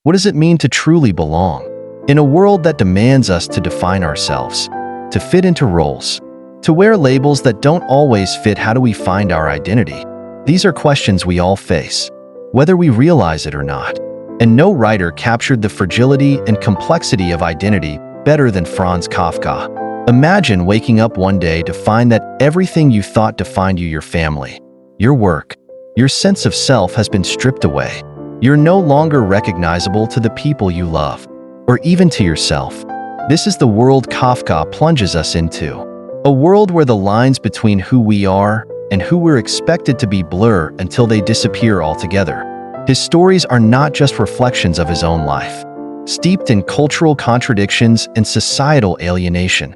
What does it mean to truly belong? In a world that demands us to define ourselves, to fit into roles, to wear labels that don't always fit, how do we find our identity? These are questions we all face, whether we realize it or not. And no writer captured the fragility and complexity of identity better than Franz Kafka. Imagine waking up one day to find that everything you thought defined you, your family, your work, your sense of self has been stripped away. You're no longer recognizable to the people you love, or even to yourself. This is the world Kafka plunges us into. A world where the lines between who we are and who we're expected to be blur until they disappear altogether. His stories are not just reflections of his own life, steeped in cultural contradictions and societal alienation.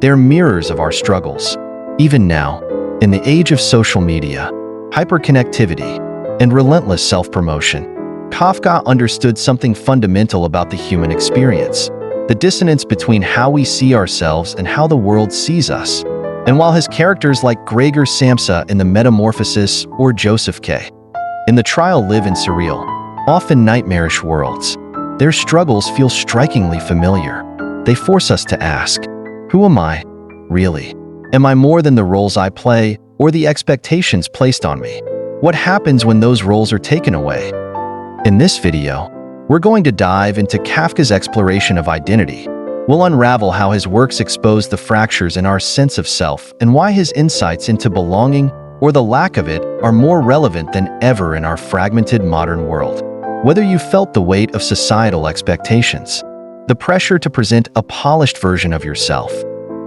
They're mirrors of our struggles. Even now, in the age of social media, hyperconnectivity, and relentless self-promotion, Kafka understood something fundamental about the human experience, the dissonance between how we see ourselves and how the world sees us. And while his characters like Gregor Samsa in The Metamorphosis or Joseph K. in The Trial live in surreal, often nightmarish worlds, their struggles feel strikingly familiar. They force us to ask, who am I, really? Am I more than the roles I play or the expectations placed on me? What happens when those roles are taken away? In this video, we're going to dive into Kafka's exploration of identity. We'll unravel how his works expose the fractures in our sense of self and why his insights into belonging, or the lack of it, are more relevant than ever in our fragmented modern world. Whether you felt the weight of societal expectations, the pressure to present a polished version of yourself,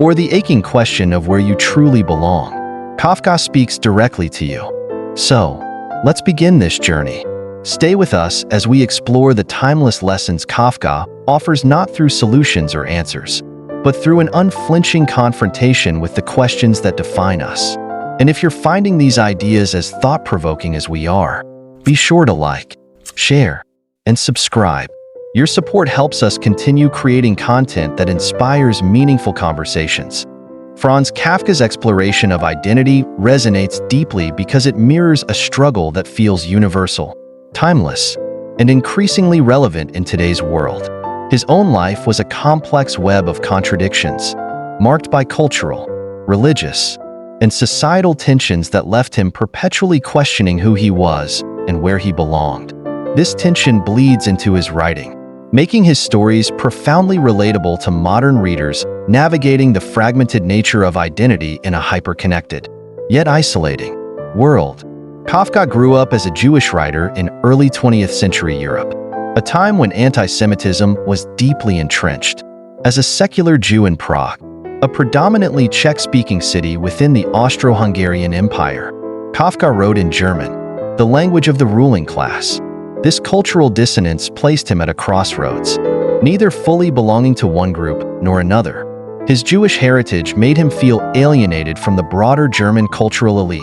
or the aching question of where you truly belong, Kafka speaks directly to you. So, let's begin this journey. Stay with us as we explore the timeless lessons Kafka offers, not through solutions or answers, but through an unflinching confrontation with the questions that define us. And if you're finding these ideas as thought-provoking as we are, be sure to like, share, and subscribe. Your support helps us continue creating content that inspires meaningful conversations. Franz Kafka's exploration of identity resonates deeply because it mirrors a struggle that feels universal, timeless, and increasingly relevant in today's world. His own life was a complex web of contradictions, marked by cultural, religious, and societal tensions that left him perpetually questioning who he was and where he belonged. This tension bleeds into his writing, making his stories profoundly relatable to modern readers navigating the fragmented nature of identity in a hyper-connected, yet isolating, world. Kafka grew up as a Jewish writer in early 20th century Europe, a time when anti-Semitism was deeply entrenched. As a secular Jew in Prague, a predominantly Czech-speaking city within the Austro-Hungarian Empire, Kafka wrote in German, the language of the ruling class. This cultural dissonance placed him at a crossroads, neither fully belonging to one group nor another. His Jewish heritage made him feel alienated from the broader German cultural elite,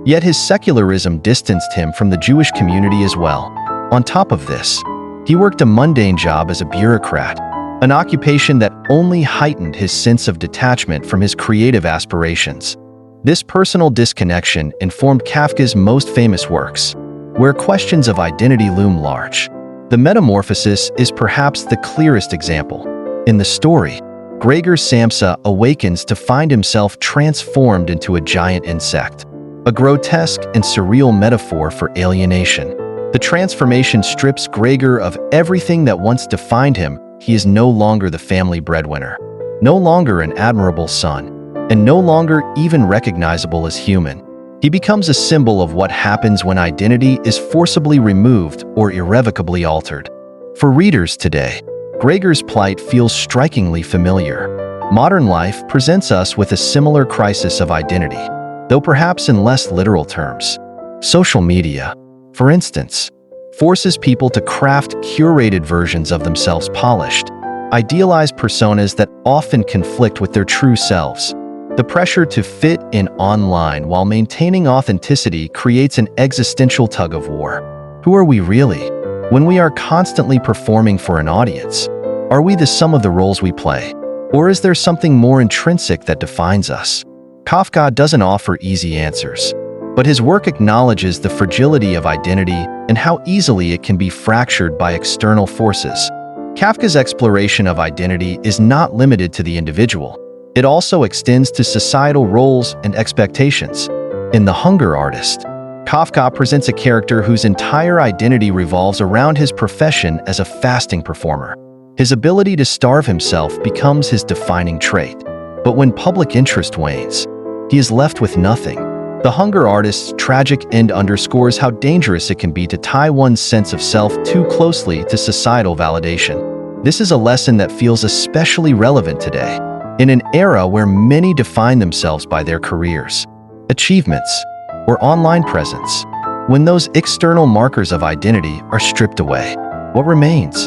yet his secularism distanced him from the Jewish community as well. On top of this, he worked a mundane job as a bureaucrat, an occupation that only heightened his sense of detachment from his creative aspirations. This personal disconnection informed Kafka's most famous works, where questions of identity loom large. The Metamorphosis is perhaps the clearest example. In the story, Gregor Samsa awakens to find himself transformed into a giant insect, a grotesque and surreal metaphor for alienation. The transformation strips Gregor of everything that once defined him. He is no longer the family breadwinner, no longer an admirable son, and no longer even recognizable as human. He becomes a symbol of what happens when identity is forcibly removed or irrevocably altered. For readers today, Gregor's plight feels strikingly familiar. Modern life presents us with a similar crisis of identity, though perhaps in less literal terms. Social media, for instance, forces people to craft curated versions of themselves, polished, idealized personas that often conflict with their true selves. The pressure to fit in online while maintaining authenticity creates an existential tug-of-war. Who are we really? When we are constantly performing for an audience, are we the sum of the roles we play? Or is there something more intrinsic that defines us? Kafka doesn't offer easy answers. But his work acknowledges the fragility of identity and how easily it can be fractured by external forces. Kafka's exploration of identity is not limited to the individual. It also extends to societal roles and expectations. In The Hunger Artist, Kafka presents a character whose entire identity revolves around his profession as a fasting performer. His ability to starve himself becomes his defining trait. But when public interest wanes, he is left with nothing. The Hunger Artist's tragic end underscores how dangerous it can be to tie one's sense of self too closely to societal validation. This is a lesson that feels especially relevant today, in an era where many define themselves by their careers, achievements, or online presence. When those external markers of identity are stripped away, what remains?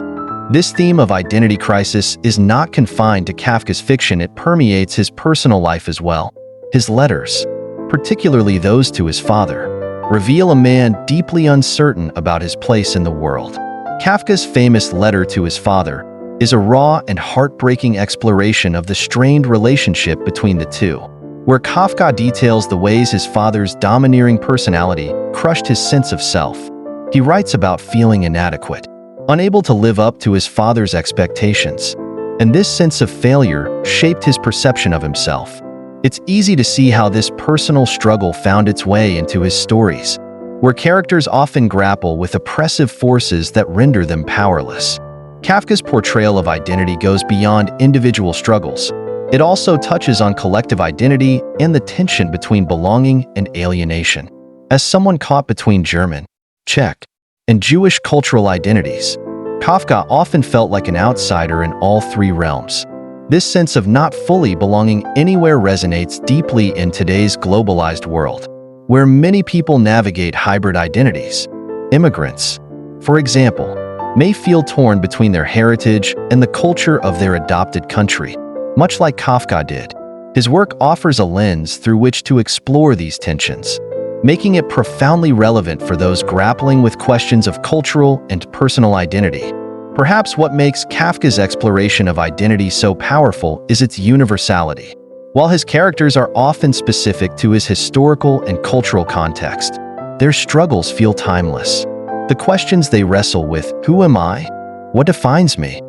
This theme of identity crisis is not confined to Kafka's fiction. It permeates his personal life as well. His letters, particularly those to his father, reveal a man deeply uncertain about his place in the world. Kafka's famous letter to his father is a raw and heartbreaking exploration of the strained relationship between the two, where Kafka details the ways his father's domineering personality crushed his sense of self. He writes about feeling inadequate, unable to live up to his father's expectations, and this sense of failure shaped his perception of himself. It's easy to see how this personal struggle found its way into his stories, where characters often grapple with oppressive forces that render them powerless. Kafka's portrayal of identity goes beyond individual struggles. It also touches on collective identity and the tension between belonging and alienation. As someone caught between German, Czech, and Jewish cultural identities, Kafka often felt like an outsider in all three realms. This sense of not fully belonging anywhere resonates deeply in today's globalized world, where many people navigate hybrid identities. Immigrants, for example, may feel torn between their heritage and the culture of their adopted country, much like Kafka did. His work offers a lens through which to explore these tensions, making it profoundly relevant for those grappling with questions of cultural and personal identity. Perhaps what makes Kafka's exploration of identity so powerful is its universality. While his characters are often specific to his historical and cultural context, their struggles feel timeless. The questions they wrestle with, who am I? What defines me?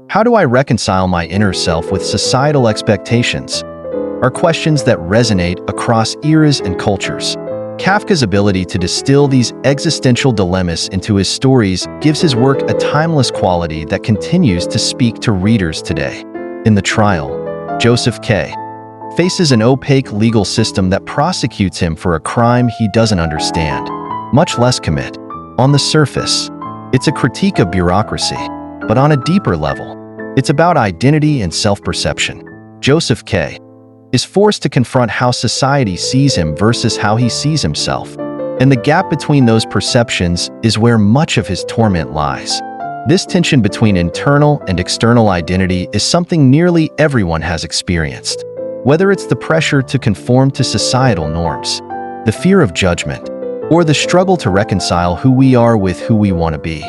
How do I reconcile my inner self with societal expectations? Are questions that resonate across eras and cultures. Kafka's ability to distill these existential dilemmas into his stories gives his work a timeless quality that continues to speak to readers today. In The Trial, Joseph K. faces an opaque legal system that prosecutes him for a crime he doesn't understand, much less commit. On the surface, it's a critique of bureaucracy, but on a deeper level, it's about identity and self-perception. Joseph K. is forced to confront how society sees him versus how he sees himself, and the gap between those perceptions is where much of his torment lies. This tension between internal and external identity is something nearly everyone has experienced, whether it's the pressure to conform to societal norms, the fear of judgment, or the struggle to reconcile who we are with who we want to be.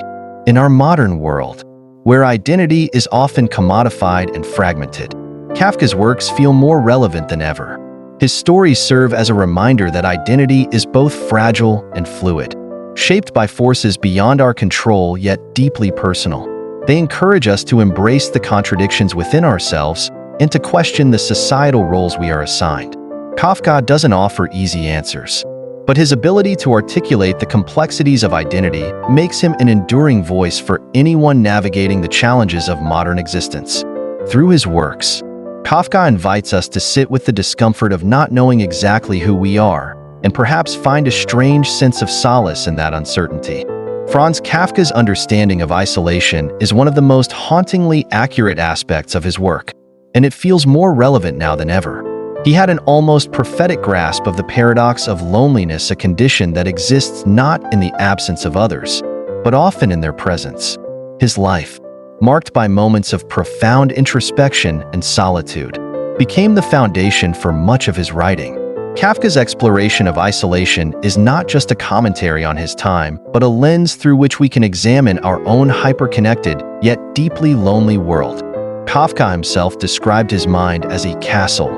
In our modern world, where identity is often commodified and fragmented, Kafka's works feel more relevant than ever. His stories serve as a reminder that identity is both fragile and fluid, shaped by forces beyond our control yet deeply personal. They encourage us to embrace the contradictions within ourselves and to question the societal roles we are assigned. Kafka doesn't offer easy answers, but his ability to articulate the complexities of identity makes him an enduring voice for anyone navigating the challenges of modern existence. Through his works, Kafka invites us to sit with the discomfort of not knowing exactly who we are, and perhaps find a strange sense of solace in that uncertainty. Franz Kafka's understanding of isolation is one of the most hauntingly accurate aspects of his work, and it feels more relevant now than ever. He had an almost prophetic grasp of the paradox of loneliness, a condition that exists not in the absence of others, but often in their presence. His life, marked by moments of profound introspection and solitude, became the foundation for much of his writing. Kafka's exploration of isolation is not just a commentary on his time, but a lens through which we can examine our own hyper-connected, yet deeply lonely world. Kafka himself described his mind as a castle,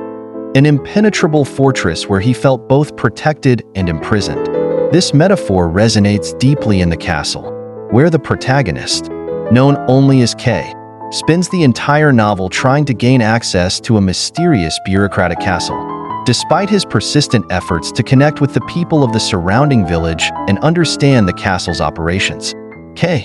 an impenetrable fortress where he felt both protected and imprisoned. This metaphor resonates deeply in the castle, where the protagonist, known only as K, spends the entire novel trying to gain access to a mysterious bureaucratic castle. Despite his persistent efforts to connect with the people of the surrounding village and understand the castle's operations, K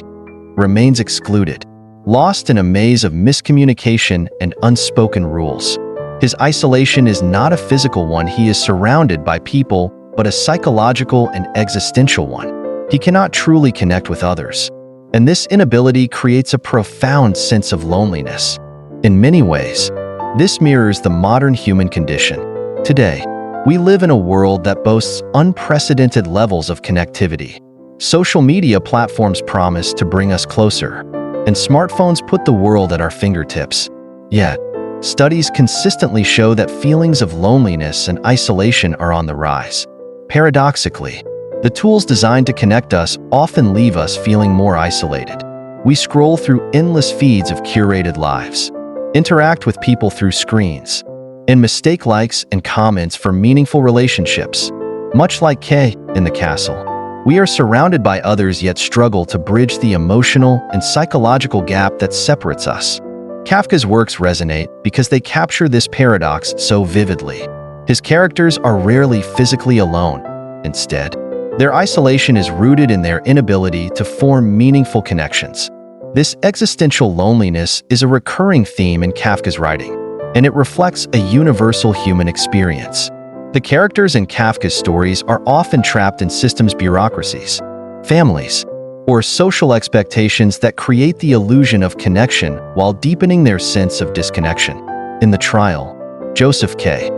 remains excluded, lost in a maze of miscommunication and unspoken rules. His isolation is not a physical one. He is surrounded by people, but a psychological and existential one. He cannot truly connect with others, and this inability creates a profound sense of loneliness. In many ways, this mirrors the modern human condition. Today, we live in a world that boasts unprecedented levels of connectivity. Social media platforms promise to bring us closer, and smartphones put the world at our fingertips. Yet, studies consistently show that feelings of loneliness and isolation are on the rise. Paradoxically, the tools designed to connect us often leave us feeling more isolated. We scroll through endless feeds of curated lives, interact with people through screens, and mistake likes and comments for meaningful relationships. Much like K in the castle, we are surrounded by others yet struggle to bridge the emotional and psychological gap that separates us. Kafka's works resonate because they capture this paradox so vividly. His characters are rarely physically alone. Instead, their isolation is rooted in their inability to form meaningful connections. This existential loneliness is a recurring theme in Kafka's writing, and it reflects a universal human experience. The characters in Kafka's stories are often trapped in systems, bureaucracies, families, or social expectations that create the illusion of connection while deepening their sense of disconnection. In the trial, Joseph K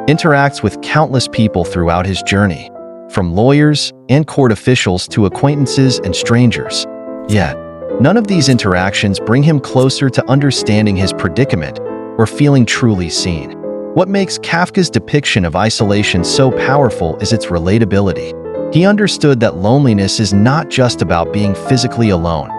interacts with countless people throughout his journey, from lawyers and court officials to acquaintances and strangers. Yet, none of these interactions bring him closer to understanding his predicament or feeling truly seen. What makes Kafka's depiction of isolation so powerful is its relatability. He understood that loneliness is not just about being physically alone.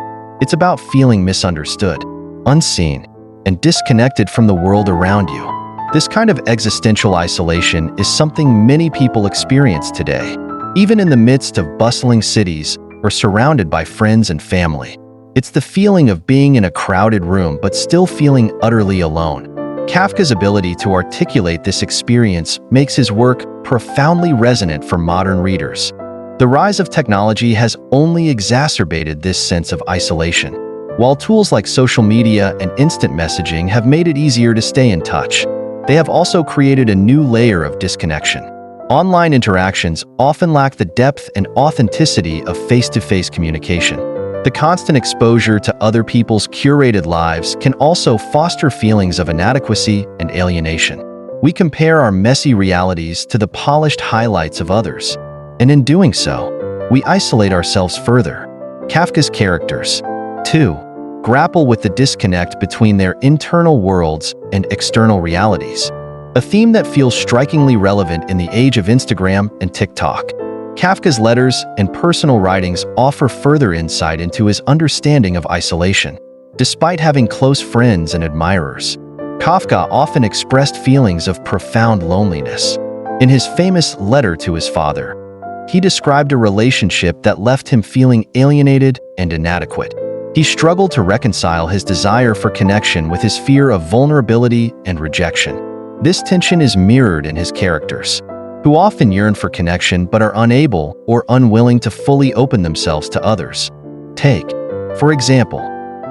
It's about feeling misunderstood, unseen, and disconnected from the world around you. This kind of existential isolation is something many people experience today, even in the midst of bustling cities or surrounded by friends and family. It's the feeling of being in a crowded room but still feeling utterly alone. Kafka's ability to articulate this experience makes his work profoundly resonant for modern readers. The rise of technology has only exacerbated this sense of isolation. While tools like social media and instant messaging have made it easier to stay in touch, they have also created a new layer of disconnection. Online interactions often lack the depth and authenticity of face-to-face communication. The constant exposure to other people's curated lives can also foster feelings of inadequacy and alienation. We compare our messy realities to the polished highlights of others, and in doing so, we isolate ourselves further. Kafka's characters, too, grapple with the disconnect between their internal worlds and external realities, a theme that feels strikingly relevant in the age of Instagram and TikTok. Kafka's letters and personal writings offer further insight into his understanding of isolation. Despite having close friends and admirers, Kafka often expressed feelings of profound loneliness. In his famous letter to his father, he described a relationship that left him feeling alienated and inadequate. He struggled to reconcile his desire for connection with his fear of vulnerability and rejection. This tension is mirrored in his characters, who often yearn for connection but are unable or unwilling to fully open themselves to others. Take, for example,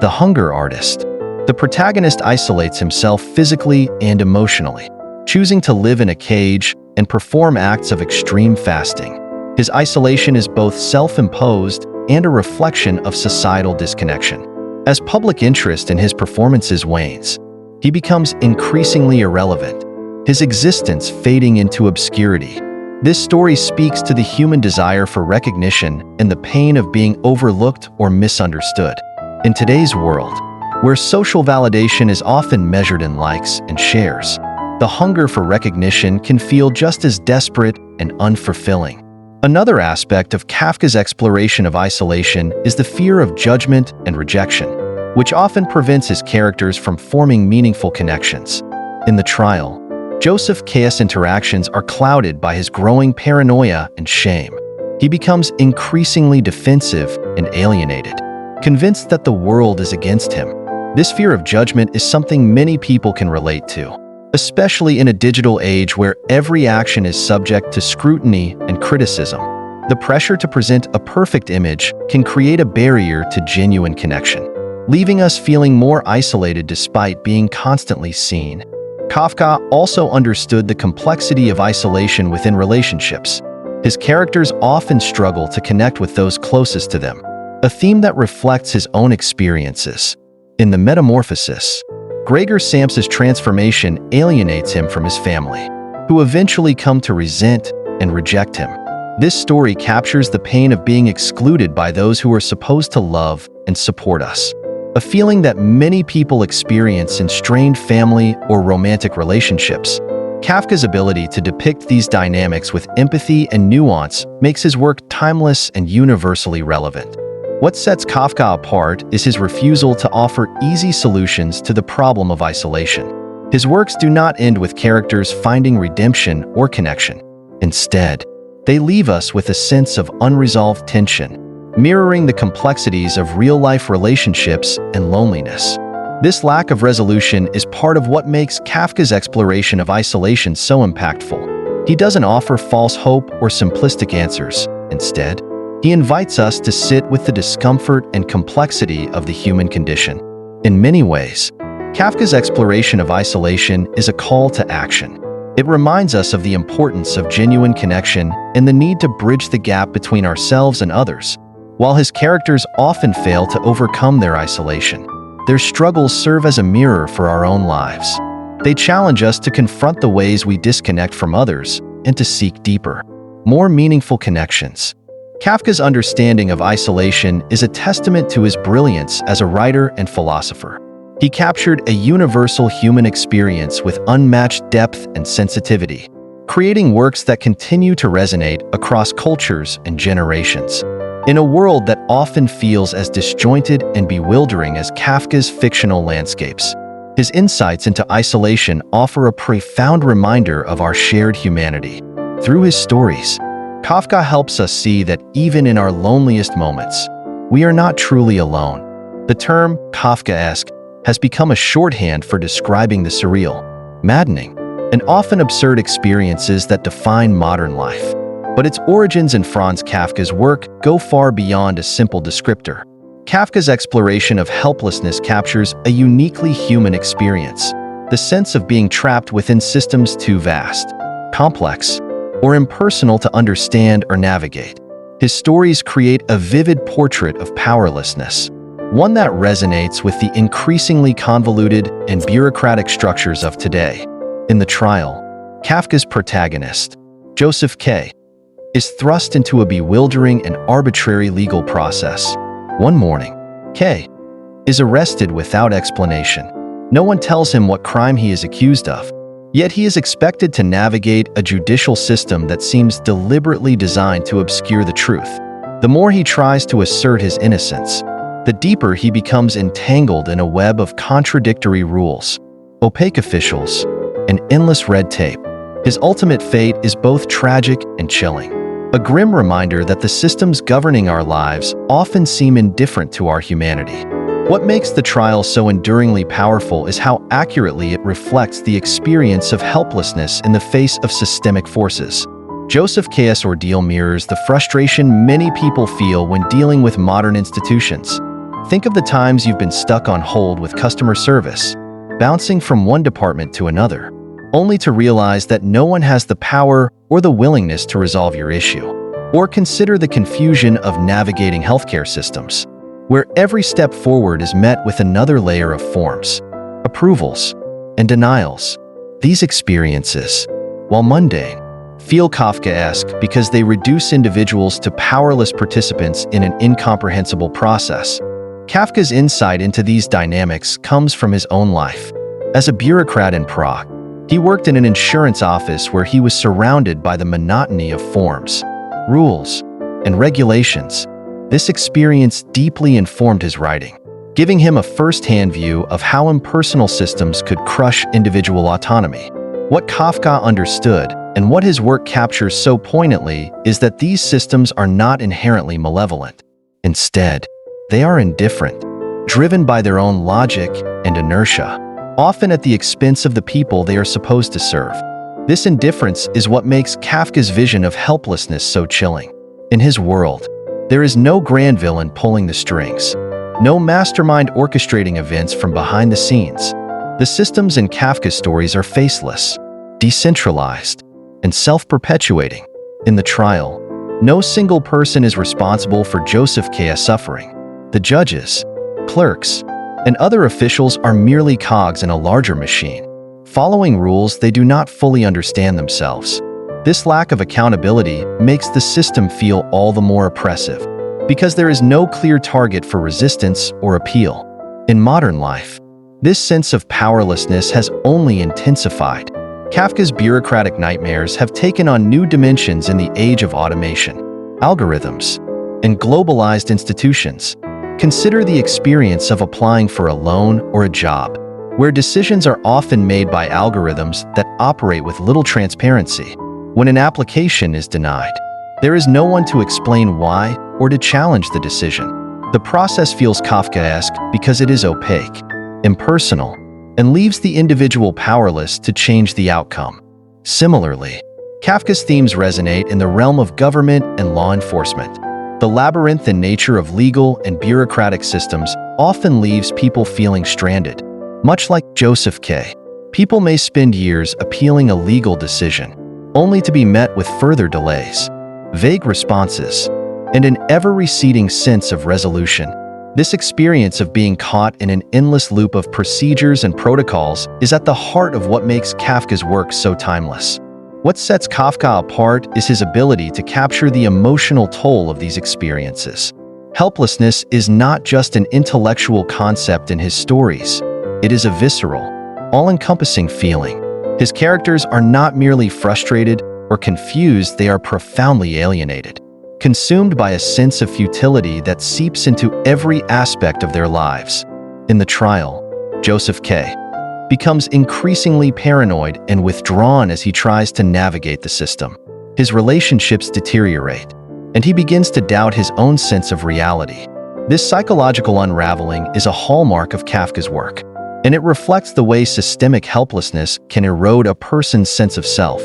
the hunger artist. The protagonist isolates himself physically and emotionally, choosing to live in a cage and perform acts of extreme fasting. His isolation is both self-imposed and a reflection of societal disconnection. As public interest in his performances wanes, he becomes increasingly irrelevant, his existence fading into obscurity. This story speaks to the human desire for recognition and the pain of being overlooked or misunderstood. In today's world, where social validation is often measured in likes and shares, the hunger for recognition can feel just as desperate and unfulfilling. Another aspect of Kafka's exploration of isolation is the fear of judgment and rejection, which often prevents his characters from forming meaningful connections. In the trial, Kafkaesque interactions are clouded by his growing paranoia and shame. He becomes increasingly defensive and alienated, convinced that the world is against him. This fear of judgment is something many people can relate to, especially in a digital age where every action is subject to scrutiny and criticism. The pressure to present a perfect image can create a barrier to genuine connection, leaving us feeling more isolated despite being constantly seen. Kafka also understood the complexity of isolation within relationships. His characters often struggle to connect with those closest to them, a theme that reflects his own experiences. In the Metamorphosis, Gregor Samsa's transformation alienates him from his family, who eventually come to resent and reject him. This story captures the pain of being excluded by those who are supposed to love and support us, a feeling that many people experience in strained family or romantic relationships. Kafka's ability to depict these dynamics with empathy and nuance makes his work timeless and universally relevant. What sets Kafka apart is his refusal to offer easy solutions to the problem of isolation. His works do not end with characters finding redemption or connection. Instead, they leave us with a sense of unresolved tension, mirroring the complexities of real-life relationships and loneliness. This lack of resolution is part of what makes Kafka's exploration of isolation so impactful. He doesn't offer false hope or simplistic answers. Instead, he invites us to sit with the discomfort and complexity of the human condition. In many ways, Kafka's exploration of isolation is a call to action. It reminds us of the importance of genuine connection and the need to bridge the gap between ourselves and others. While his characters often fail to overcome their isolation, their struggles serve as a mirror for our own lives. They challenge us to confront the ways we disconnect from others and to seek deeper, more meaningful connections. Kafka's understanding of isolation is a testament to his brilliance as a writer and philosopher. He captured a universal human experience with unmatched depth and sensitivity, creating works that continue to resonate across cultures and generations. In a world that often feels as disjointed and bewildering as Kafka's fictional landscapes, his insights into isolation offer a profound reminder of our shared humanity. Through his stories, Kafka helps us see that even in our loneliest moments, we are not truly alone. The term Kafkaesque has become a shorthand for describing the surreal, maddening, and often absurd experiences that define modern life. But its origins in Franz Kafka's work go far beyond a simple descriptor. Kafka's exploration of helplessness captures a uniquely human experience, the sense of being trapped within systems too vast, complex, or impersonal to understand or navigate. His stories create a vivid portrait of powerlessness, one that resonates with the increasingly convoluted and bureaucratic structures of today. In the trial, Kafka's protagonist, Joseph K., is thrust into a bewildering and arbitrary legal process. One morning, K. is arrested without explanation. No one tells him what crime he is accused of, yet he is expected to navigate a judicial system that seems deliberately designed to obscure the truth. The more he tries to assert his innocence, the deeper he becomes entangled in a web of contradictory rules, opaque officials, and endless red tape. His ultimate fate is both tragic and chilling, a grim reminder that the systems governing our lives often seem indifferent to our humanity. What makes the trial so enduringly powerful is how accurately it reflects the experience of helplessness in the face of systemic forces. Joseph K's ordeal mirrors the frustration many people feel when dealing with modern institutions. Think of the times you've been stuck on hold with customer service, bouncing from one department to another, only to realize that no one has the power or the willingness to resolve your issue. Or consider the confusion of navigating healthcare systems, where every step forward is met with another layer of forms, approvals, and denials. These experiences, while mundane, feel Kafkaesque because they reduce individuals to powerless participants in an incomprehensible process. Kafka's insight into these dynamics comes from his own life. As a bureaucrat in Prague, he worked in an insurance office where he was surrounded by the monotony of forms, rules, and regulations. This experience deeply informed his writing, giving him a first-hand view of how impersonal systems could crush individual autonomy. What Kafka understood, and what his work captures so poignantly, is that these systems are not inherently malevolent. Instead, they are indifferent, driven by their own logic and inertia, often at the expense of the people they are supposed to serve. This indifference is what makes Kafka's vision of helplessness so chilling. In his world, there is no grand villain pulling the strings, no mastermind orchestrating events from behind the scenes. The systems in Kafka's stories are faceless, decentralized, and self-perpetuating. In the trial, no single person is responsible for Joseph K's suffering. The judges, clerks, and other officials are merely cogs in a larger machine, following rules they do not fully understand themselves. This lack of accountability makes the system feel all the more oppressive, because there is no clear target for resistance or appeal. In modern life, this sense of powerlessness has only intensified. Kafka's bureaucratic nightmares have taken on new dimensions in the age of automation, algorithms, and globalized institutions. Consider the experience of applying for a loan or a job, where decisions are often made by algorithms that operate with little transparency. When an application is denied, there is no one to explain why or to challenge the decision. The process feels Kafkaesque because it is opaque, impersonal, and leaves the individual powerless to change the outcome. Similarly, Kafka's themes resonate in the realm of government and law enforcement. The labyrinthine nature of legal and bureaucratic systems often leaves people feeling stranded. Much like Joseph K., people may spend years appealing a legal decision, only to be met with further delays, vague responses, and an ever-receding sense of resolution. This experience of being caught in an endless loop of procedures and protocols is at the heart of what makes Kafka's work so timeless. What sets Kafka apart is his ability to capture the emotional toll of these experiences. Helplessness is not just an intellectual concept in his stories. It is a visceral, all-encompassing feeling. His characters are not merely frustrated or confused, they are profoundly alienated, consumed by a sense of futility that seeps into every aspect of their lives. In the trial, Joseph K. becomes increasingly paranoid and withdrawn as he tries to navigate the system. His relationships deteriorate, and he begins to doubt his own sense of reality. This psychological unraveling is a hallmark of Kafka's work, and it reflects the way systemic helplessness can erode a person's sense of self.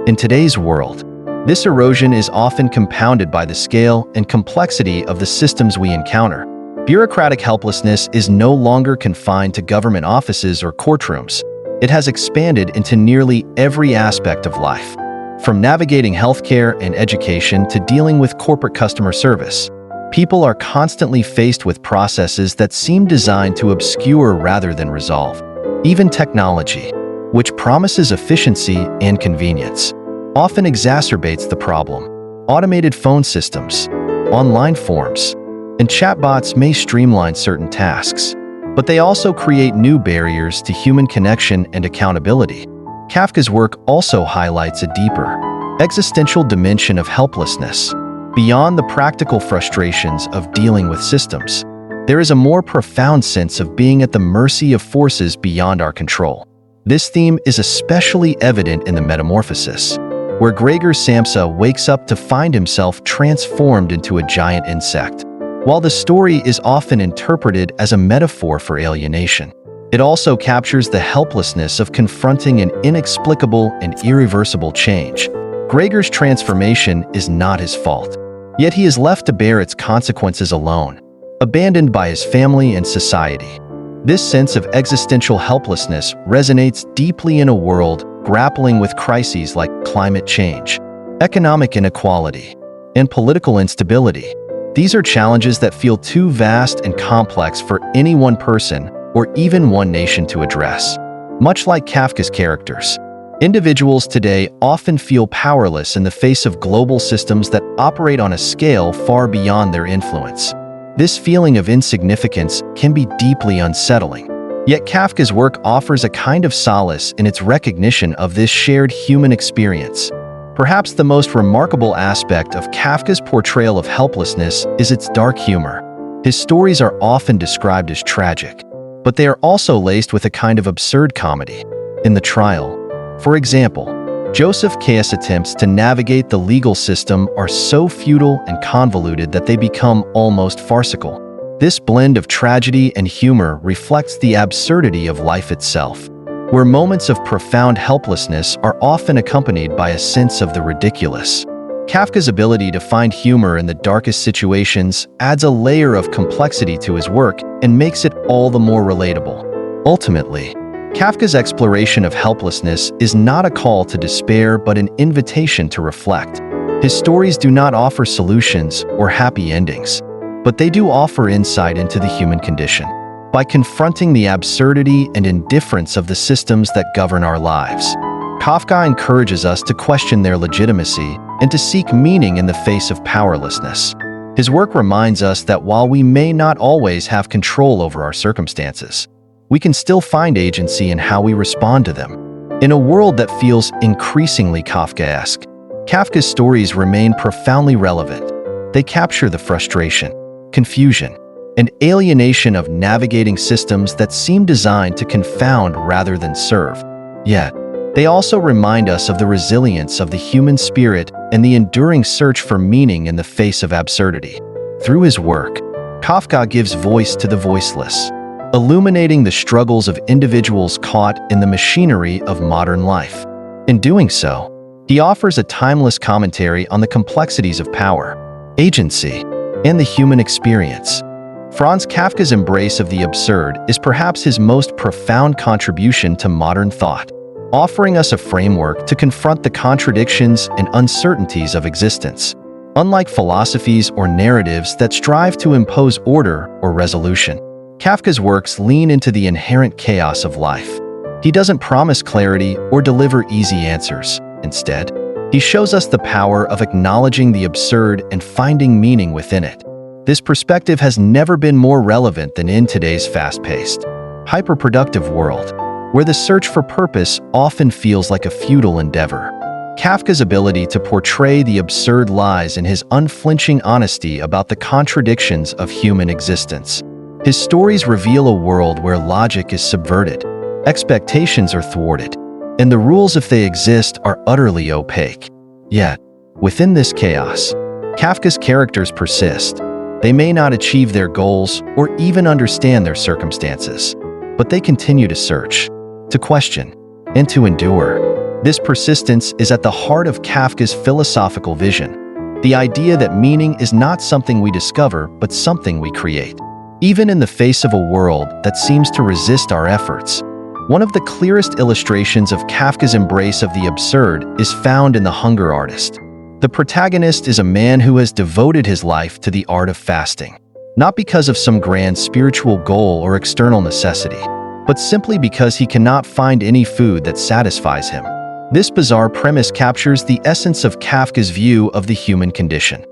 In today's world, this erosion is often compounded by the scale and complexity of the systems we encounter. Bureaucratic helplessness is no longer confined to government offices or courtrooms. It has expanded into nearly every aspect of life, from navigating healthcare and education to dealing with corporate customer service. People are constantly faced with processes that seem designed to obscure rather than resolve. Even technology, which promises efficiency and convenience, often exacerbates the problem. Automated phone systems, online forms, and chatbots may streamline certain tasks, but they also create new barriers to human connection and accountability. Kafka's work also highlights a deeper, existential dimension of helplessness. Beyond the practical frustrations of dealing with systems, there is a more profound sense of being at the mercy of forces beyond our control. This theme is especially evident in the Metamorphosis, where Gregor Samsa wakes up to find himself transformed into a giant insect. While the story is often interpreted as a metaphor for alienation, it also captures the helplessness of confronting an inexplicable and irreversible change. Gregor's transformation is not his fault, yet he is left to bear its consequences alone, abandoned by his family and society. This sense of existential helplessness resonates deeply in a world grappling with crises like climate change, economic inequality, and political instability. These are challenges that feel too vast and complex for any one person or even one nation to address. Much like Kafka's characters, individuals today often feel powerless in the face of global systems that operate on a scale far beyond their influence. This feeling of insignificance can be deeply unsettling. Yet Kafka's work offers a kind of solace in its recognition of this shared human experience. Perhaps the most remarkable aspect of Kafka's portrayal of helplessness is its dark humor. His stories are often described as tragic, but they are also laced with a kind of absurd comedy. In the trial, For example, Joseph K.'s attempts to navigate the legal system are so futile and convoluted that they become almost farcical. This blend of tragedy and humor reflects the absurdity of life itself, where moments of profound helplessness are often accompanied by a sense of the ridiculous. Kafka's ability to find humor in the darkest situations adds a layer of complexity to his work and makes it all the more relatable. Ultimately, Kafka's exploration of helplessness is not a call to despair but an invitation to reflect. His stories do not offer solutions or happy endings, but they do offer insight into the human condition. By confronting the absurdity and indifference of the systems that govern our lives, Kafka encourages us to question their legitimacy and to seek meaning in the face of powerlessness. His work reminds us that while we may not always have control over our circumstances, we can still find agency in how we respond to them. In a world that feels increasingly Kafkaesque, Kafka's stories remain profoundly relevant. They capture the frustration, confusion, and alienation of navigating systems that seem designed to confound rather than serve. Yet, they also remind us of the resilience of the human spirit and the enduring search for meaning in the face of absurdity. Through his work, Kafka gives voice to the voiceless, illuminating the struggles of individuals caught in the machinery of modern life. In doing so, he offers a timeless commentary on the complexities of power, agency, and the human experience. Franz Kafka's embrace of the absurd is perhaps his most profound contribution to modern thought, offering us a framework to confront the contradictions and uncertainties of existence. Unlike philosophies or narratives that strive to impose order or resolution, Kafka's works lean into the inherent chaos of life. He doesn't promise clarity or deliver easy answers. Instead, he shows us the power of acknowledging the absurd and finding meaning within it. This perspective has never been more relevant than in today's fast-paced, hyper-productive world, where the search for purpose often feels like a futile endeavor. Kafka's ability to portray the absurd lies in his unflinching honesty about the contradictions of human existence. His stories reveal a world where logic is subverted, expectations are thwarted, and the rules, if they exist, are utterly opaque. Yet, within this chaos, Kafka's characters persist. They may not achieve their goals or even understand their circumstances, but they continue to search, to question, and to endure. This persistence is at the heart of Kafka's philosophical vision, the idea that meaning is not something we discover but something we create. Even in the face of a world that seems to resist our efforts, one of the clearest illustrations of Kafka's embrace of the absurd is found in The Hunger Artist. The protagonist is a man who has devoted his life to the art of fasting, not because of some grand spiritual goal or external necessity, but simply because he cannot find any food that satisfies him. This bizarre premise captures the essence of Kafka's view of the human condition,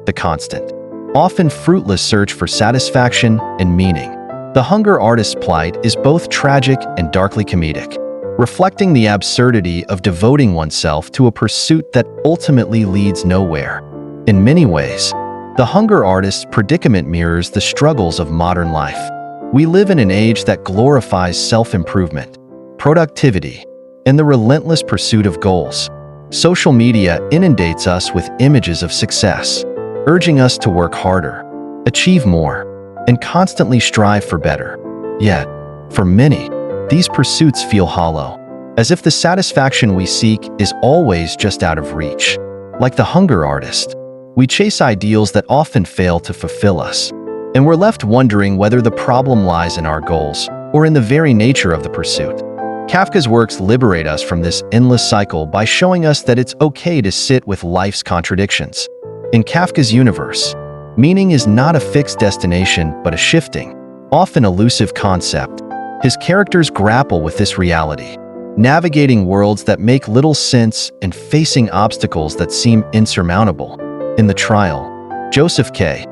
the constant, often fruitless search for satisfaction and meaning. The Hunger Artist's plight is both tragic and darkly comedic, reflecting the absurdity of devoting oneself to a pursuit that ultimately leads nowhere. In many ways, The Hunger Artist's predicament mirrors the struggles of modern life. We live in an age that glorifies self-improvement, productivity, and the relentless pursuit of goals. Social media inundates us with images of success, urging us to work harder, achieve more, and constantly strive for better. Yet, for many, these pursuits feel hollow, as if the satisfaction we seek is always just out of reach. Like the Hunger Artist, we chase ideals that often fail to fulfill us, and we're left wondering whether the problem lies in our goals or in the very nature of the pursuit. Kafka's works liberate us from this endless cycle by showing us that it's okay to sit with life's contradictions. In Kafka's universe, meaning is not a fixed destination but a shifting, often elusive concept. His characters grapple with this reality, navigating worlds that make little sense and facing obstacles that seem insurmountable. In the trial, Joseph K.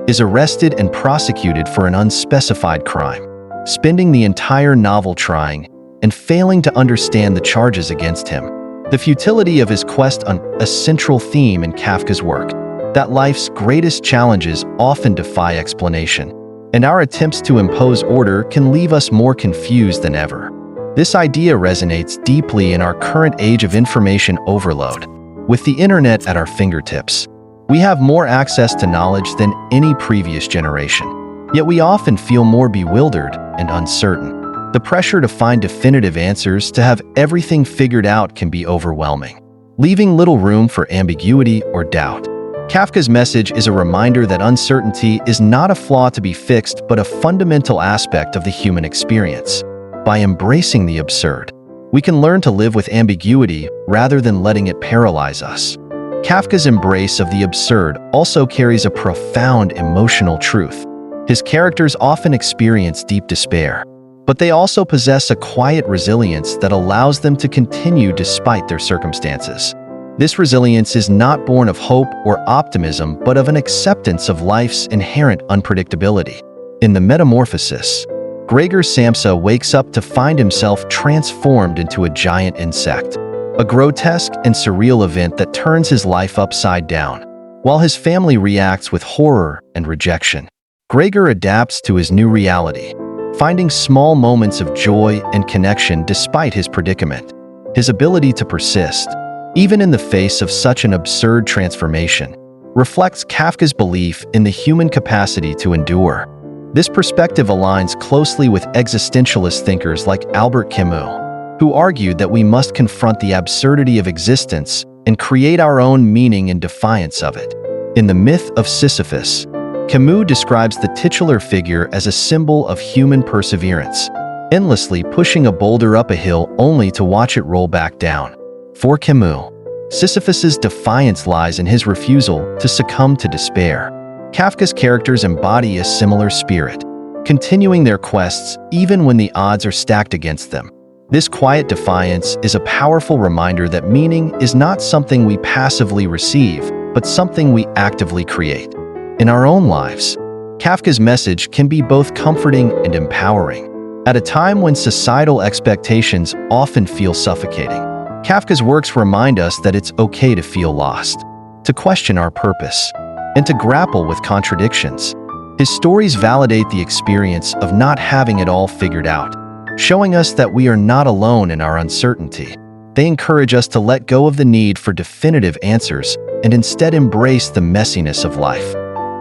is arrested and prosecuted for an unspecified crime, spending the entire novel trying and failing to understand the charges against him. The futility of his quest is a central theme in Kafka's work, that life's greatest challenges often defy explanation, and our attempts to impose order can leave us more confused than ever. This idea resonates deeply in our current age of information overload. With the internet at our fingertips, we have more access to knowledge than any previous generation. Yet we often feel more bewildered and uncertain. The pressure to find definitive answers, to have everything figured out, can be overwhelming, leaving little room for ambiguity or doubt. Kafka's message is a reminder that uncertainty is not a flaw to be fixed, but a fundamental aspect of the human experience. By embracing the absurd, we can learn to live with ambiguity rather than letting it paralyze us. Kafka's embrace of the absurd also carries a profound emotional truth. His characters often experience deep despair, but they also possess a quiet resilience that allows them to continue despite their circumstances. This resilience is not born of hope or optimism, but of an acceptance of life's inherent unpredictability. In the Metamorphosis, Gregor Samsa wakes up to find himself transformed into a giant insect, a grotesque and surreal event that turns his life upside down. While his family reacts with horror and rejection, Gregor adapts to his new reality, finding small moments of joy and connection despite his predicament. His ability to persist, even in the face of such an absurd transformation, reflects Kafka's belief in the human capacity to endure. This perspective aligns closely with existentialist thinkers like Albert Camus, who argued that we must confront the absurdity of existence and create our own meaning in defiance of it. In the myth of Sisyphus, Camus describes the titular figure as a symbol of human perseverance, endlessly pushing a boulder up a hill only to watch it roll back down. For Camus, Sisyphus's defiance lies in his refusal to succumb to despair. Kafka's characters embody a similar spirit, continuing their quests even when the odds are stacked against them. This quiet defiance is a powerful reminder that meaning is not something we passively receive, but something we actively create. In our own lives, Kafka's message can be both comforting and empowering. At a time when societal expectations often feel suffocating, Kafka's works remind us that it's okay to feel lost, to question our purpose, and to grapple with contradictions. His stories validate the experience of not having it all figured out, showing us that we are not alone in our uncertainty. They encourage us to let go of the need for definitive answers and instead embrace the messiness of life.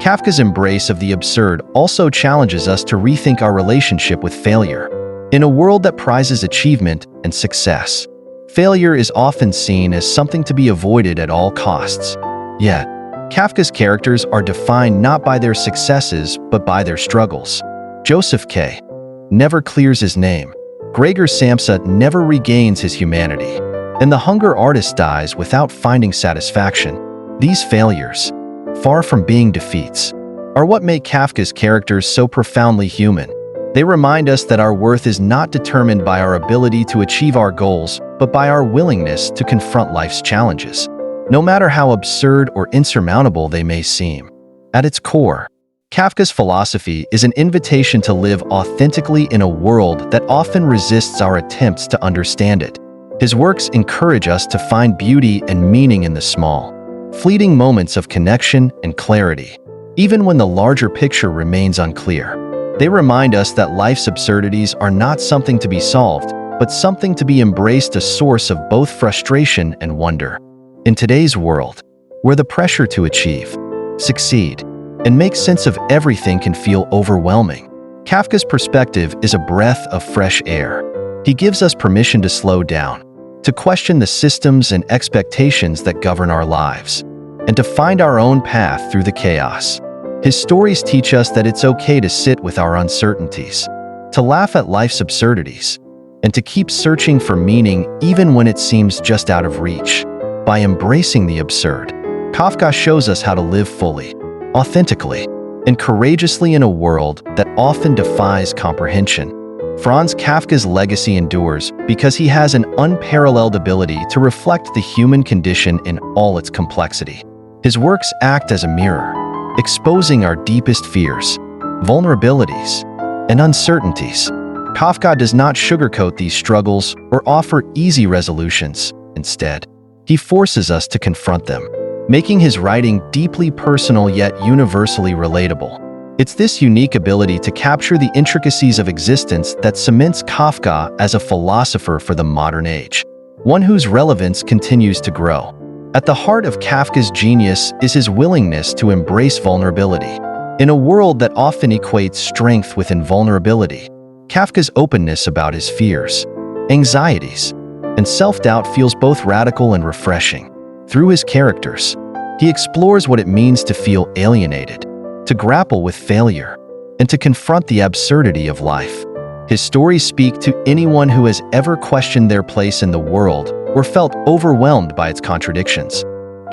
Kafka's embrace of the absurd also challenges us to rethink our relationship with failure. In a world that prizes achievement and success, failure is often seen as something to be avoided at all costs. Yet, Kafka's characters are defined not by their successes, but by their struggles. Joseph K. never clears his name. Gregor Samsa never regains his humanity. And the hunger artist dies without finding satisfaction. These failures, far from being defeats, are what make Kafka's characters so profoundly human. They remind us that our worth is not determined by our ability to achieve our goals, but by our willingness to confront life's challenges, no matter how absurd or insurmountable they may seem. At its core, Kafka's philosophy is an invitation to live authentically in a world that often resists our attempts to understand it. His works encourage us to find beauty and meaning in the small, fleeting moments of connection and clarity, even when the larger picture remains unclear. They remind us that life's absurdities are not something to be solved, but something to be embraced, a source of both frustration and wonder. In today's world, where the pressure to achieve, succeed, and make sense of everything can feel overwhelming, Kafka's perspective is a breath of fresh air. He gives us permission to slow down, to question the systems and expectations that govern our lives, and to find our own path through the chaos. His stories teach us that it's okay to sit with our uncertainties, to laugh at life's absurdities, and to keep searching for meaning even when it seems just out of reach. By embracing the absurd, Kafka shows us how to live fully, authentically, and courageously in a world that often defies comprehension. Franz Kafka's legacy endures because he has an unparalleled ability to reflect the human condition in all its complexity. His works act as a mirror, exposing our deepest fears, vulnerabilities, and uncertainties. Kafka does not sugarcoat these struggles or offer easy resolutions. Instead, he forces us to confront them, making his writing deeply personal yet universally relatable. It's this unique ability to capture the intricacies of existence that cements Kafka as a philosopher for the modern age, one whose relevance continues to grow. At the heart of Kafka's genius is his willingness to embrace vulnerability. In a world that often equates strength with invulnerability, Kafka's openness about his fears, anxieties, and self-doubt feels both radical and refreshing. Through his characters, he explores what it means to feel alienated, to grapple with failure, and to confront the absurdity of life. His stories speak to anyone who has ever questioned their place in the world or felt overwhelmed by its contradictions.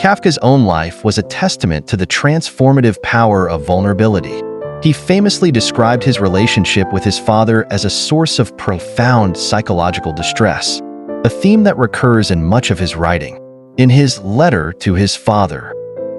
Kafka's own life was a testament to the transformative power of vulnerability. He famously described his relationship with his father as a source of profound psychological distress, a theme that recurs in much of his writing. In his letter to his father,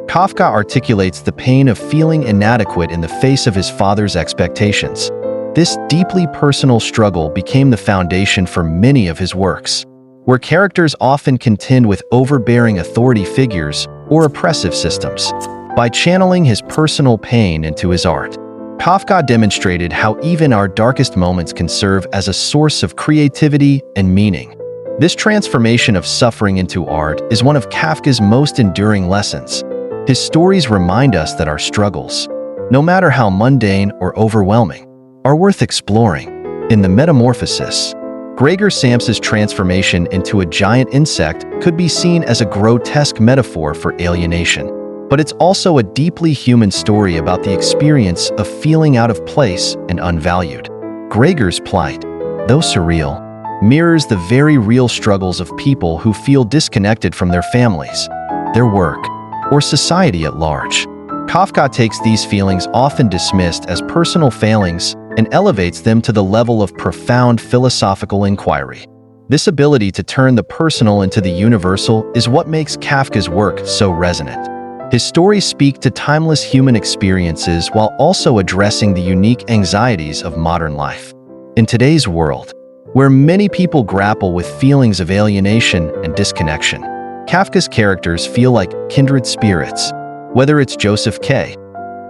Kafka articulates the pain of feeling inadequate in the face of his father's expectations. This deeply personal struggle became the foundation for many of his works, where characters often contend with overbearing authority figures or oppressive systems. By channeling his personal pain into his art, Kafka demonstrated how even our darkest moments can serve as a source of creativity and meaning. This transformation of suffering into art is one of Kafka's most enduring lessons. His stories remind us that our struggles, no matter how mundane or overwhelming, are worth exploring. In The Metamorphosis, Gregor Samsa's transformation into a giant insect could be seen as a grotesque metaphor for alienation. But it's also a deeply human story about the experience of feeling out of place and unvalued. Gregor's plight, though surreal, mirrors the very real struggles of people who feel disconnected from their families, their work, or society at large. Kafka takes these feelings, often dismissed as personal failings, and elevates them to the level of profound philosophical inquiry. This ability to turn the personal into the universal is what makes Kafka's work so resonant. His stories speak to timeless human experiences while also addressing the unique anxieties of modern life. In today's world, where many people grapple with feelings of alienation and disconnection, Kafka's characters feel like kindred spirits. Whether it's Joseph K.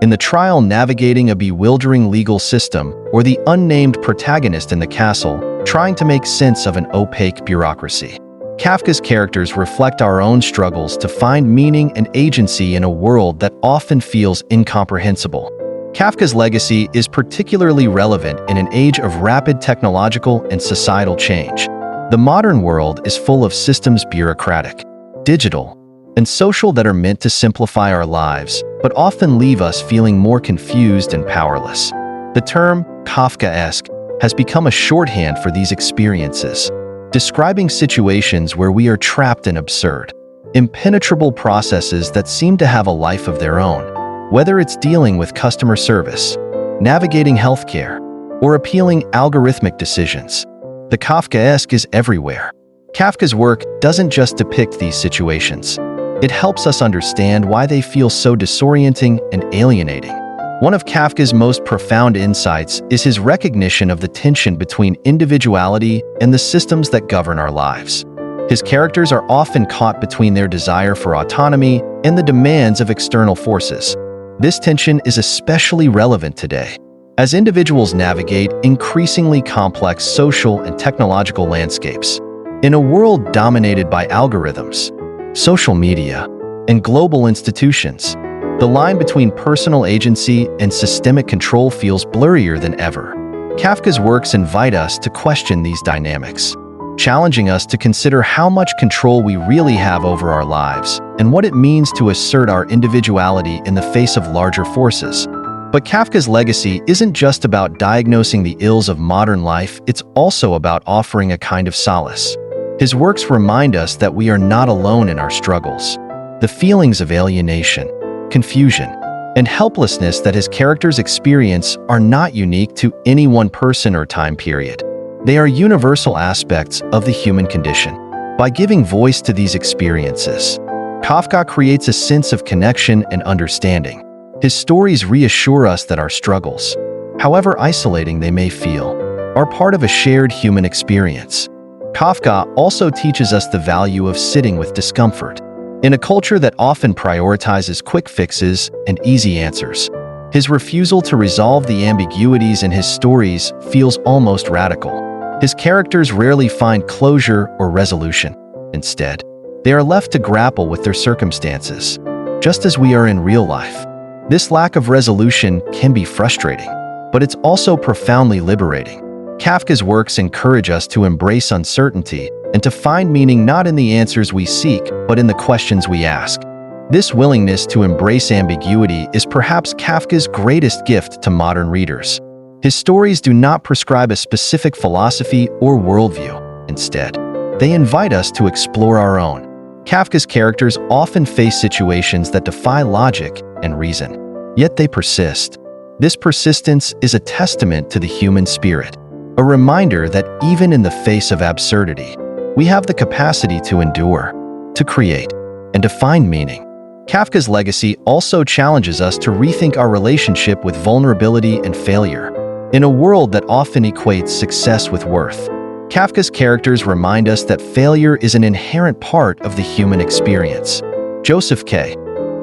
in the trial navigating a bewildering legal system, or the unnamed protagonist in the castle trying to make sense of an opaque bureaucracy, Kafka's characters reflect our own struggles to find meaning and agency in a world that often feels incomprehensible. Kafka's legacy is particularly relevant in an age of rapid technological and societal change. The modern world is full of systems, bureaucratic, digital, and social, that are meant to simplify our lives, but often leave us feeling more confused and powerless. The term Kafkaesque has become a shorthand for these experiences, describing situations where we are trapped in absurd, impenetrable processes that seem to have a life of their own. Whether it's dealing with customer service, navigating healthcare, or appealing algorithmic decisions, the Kafkaesque is everywhere. Kafka's work doesn't just depict these situations. It helps us understand why they feel so disorienting and alienating. One of Kafka's most profound insights is his recognition of the tension between individuality and the systems that govern our lives. His characters are often caught between their desire for autonomy and the demands of external forces. This tension is especially relevant today, as individuals navigate increasingly complex social and technological landscapes. In a world dominated by algorithms, social media, and global institutions, the line between personal agency and systemic control feels blurrier than ever. Kafka's works invite us to question these dynamics, challenging us to consider how much control we really have over our lives and what it means to assert our individuality in the face of larger forces. But Kafka's legacy isn't just about diagnosing the ills of modern life, it's also about offering a kind of solace. His works remind us that we are not alone in our struggles. The feelings of alienation, confusion, and helplessness that his characters experience are not unique to any one person or time period. They are universal aspects of the human condition. By giving voice to these experiences, Kafka creates a sense of connection and understanding. His stories reassure us that our struggles, however isolating they may feel, are part of a shared human experience. Kafka also teaches us the value of sitting with discomfort. In a culture that often prioritizes quick fixes and easy answers, His refusal to resolve the ambiguities in his stories feels almost radical. His characters rarely find closure or resolution. Instead, they are left to grapple with their circumstances, just as we are in real life. This lack of resolution can be frustrating, but it's also profoundly liberating. Kafka's works encourage us to embrace uncertainty and to find meaning not in the answers we seek, but in the questions we ask. This willingness to embrace ambiguity is perhaps Kafka's greatest gift to modern readers. His stories do not prescribe a specific philosophy or worldview. Instead, they invite us to explore our own. Kafka's characters often face situations that defy logic and reason, yet they persist. This persistence is a testament to the human spirit, a reminder that even in the face of absurdity, we have the capacity to endure, to create, and to find meaning. Kafka's legacy also challenges us to rethink our relationship with vulnerability and failure. In a world that often equates success with worth, Kafka's characters remind us that failure is an inherent part of the human experience. Joseph K.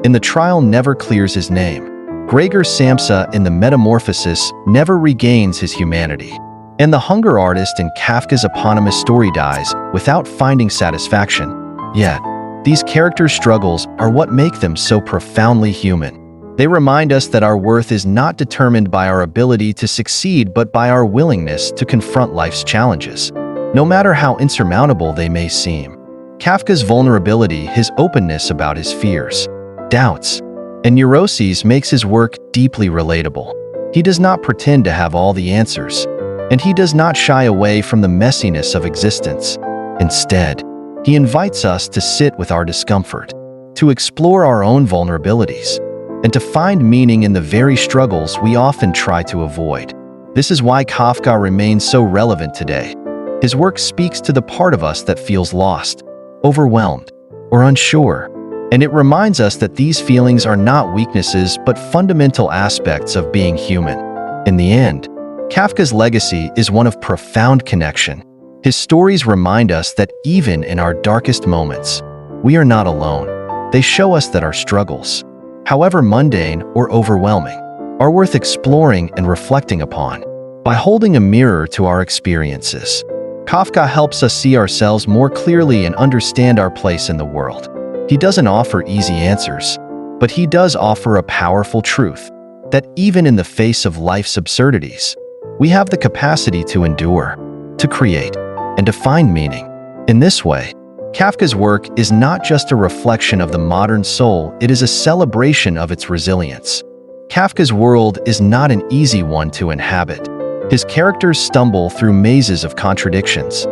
in The Trial never clears his name. Gregor Samsa in The Metamorphosis never regains his humanity. And the hunger artist in Kafka's eponymous story dies without finding satisfaction. Yet, these characters' struggles are what make them so profoundly human. They remind us that our worth is not determined by our ability to succeed, but by our willingness to confront life's challenges, no matter how insurmountable they may seem. Kafka's vulnerability, his openness about his fears, doubts, and neuroses makes his work deeply relatable. He does not pretend to have all the answers, and he does not shy away from the messiness of existence. Instead, he invites us to sit with our discomfort, to explore our own vulnerabilities, and to find meaning in the very struggles we often try to avoid. This is why Kafka remains so relevant today. His work speaks to the part of us that feels lost, overwhelmed, or unsure, and it reminds us that these feelings are not weaknesses but fundamental aspects of being human. In the end, Kafka's legacy is one of profound connection. His stories remind us that even in our darkest moments, we are not alone. They show us that our struggles, however mundane or overwhelming, are worth exploring and reflecting upon. By holding a mirror to our experiences, Kafka helps us see ourselves more clearly and understand our place in the world. He doesn't offer easy answers, but he does offer a powerful truth that even in the face of life's absurdities, we have the capacity to endure, to create, and to find meaning. In this way, Kafka's work is not just a reflection of the modern soul, it is a celebration of its resilience. Kafka's world is not an easy one to inhabit. His characters stumble through mazes of contradictions,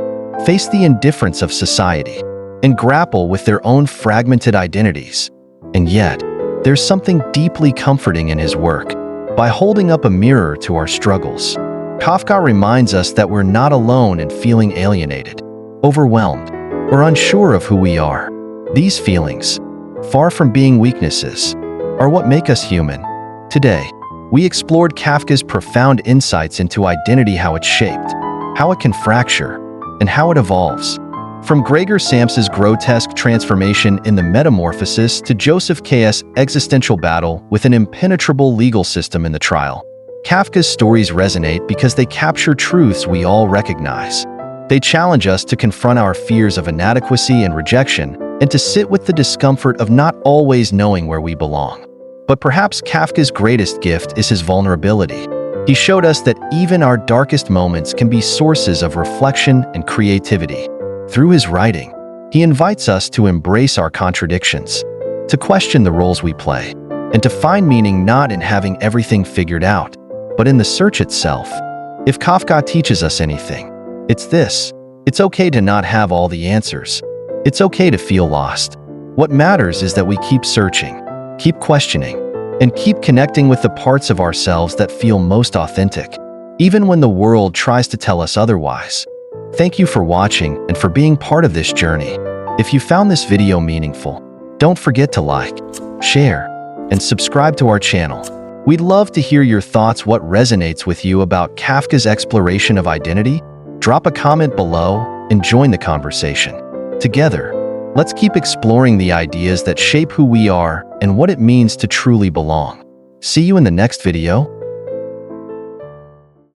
face the indifference of society, and grapple with their own fragmented identities. And yet, there's something deeply comforting in his work. By holding up a mirror to our struggles, Kafka reminds us that we're not alone in feeling alienated, overwhelmed, or unsure of who we are. These feelings, far from being weaknesses, are what make us human. Today, we explored Kafka's profound insights into identity, how it's shaped, how it can fracture, and how it evolves. From Gregor Samsa's grotesque transformation in The Metamorphosis to Joseph K.'s existential battle with an impenetrable legal system in The Trial, Kafka's stories resonate because they capture truths we all recognize. They challenge us to confront our fears of inadequacy and rejection, and to sit with the discomfort of not always knowing where we belong. But perhaps Kafka's greatest gift is his vulnerability. He showed us that even our darkest moments can be sources of reflection and creativity. Through his writing, he invites us to embrace our contradictions, to question the roles we play, and to find meaning not in having everything figured out, but in the search itself. If Kafka teaches us anything, it's this: it's okay to not have all the answers. It's okay to feel lost. What matters is that we keep searching, keep questioning, and keep connecting with the parts of ourselves that feel most authentic, even when the world tries to tell us otherwise. Thank you for watching and for being part of this journey. If you found this video meaningful, don't forget to like, share, and subscribe to our channel. We'd love to hear your thoughts. What resonates with you about Kafka's exploration of identity? Drop a comment below and join the conversation. Together, let's keep exploring the ideas that shape who we are and what it means to truly belong. See you in the next video.